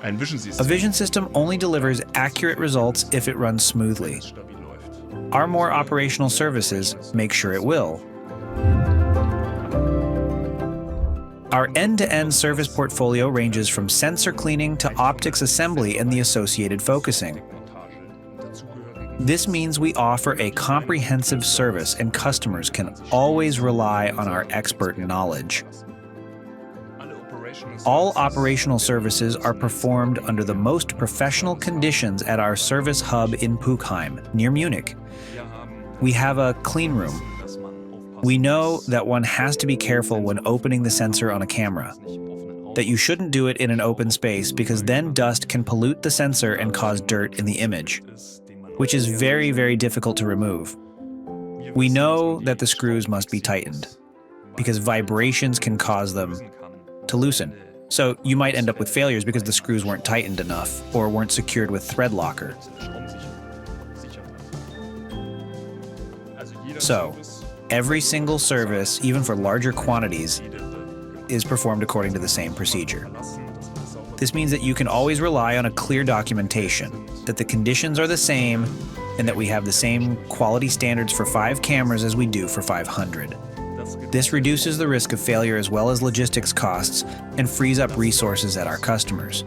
Ein Vision A System vision system only delivers accurate results if it runs smoothly. stabil läuft. Our more operational services make sure it will. Our end-to-end service portfolio ranges from sensor cleaning to optics assembly and the associated focusing. This means we offer a comprehensive service and customers can always rely on our expert knowledge. All operational services are performed under the most professional conditions at our service hub in Puchheim, near Munich. We have a clean room. We know that one has to be careful when opening the sensor on a camera, that you shouldn't do it in an open space because then dust can pollute the sensor and cause dirt in the image, which is very, very difficult to remove. We know that the screws must be tightened because vibrations can cause them to loosen. So you might end up with failures because the screws weren't tightened enough or weren't secured with thread locker. So, every single service, even for larger quantities, is performed according to the same procedure. This means that you can always rely on a clear documentation, that the conditions are the same, and that we have the same quality standards for 5 cameras as we do for 500. This reduces the risk of failure as well as logistics costs and frees up resources at our customers.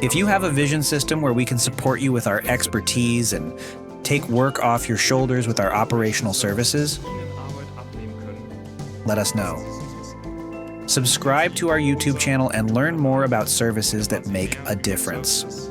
If you have a vision system where we can support you with our expertise and take work off your shoulders with our operational services, let us know. Subscribe to our YouTube channel and learn more about services that make a difference.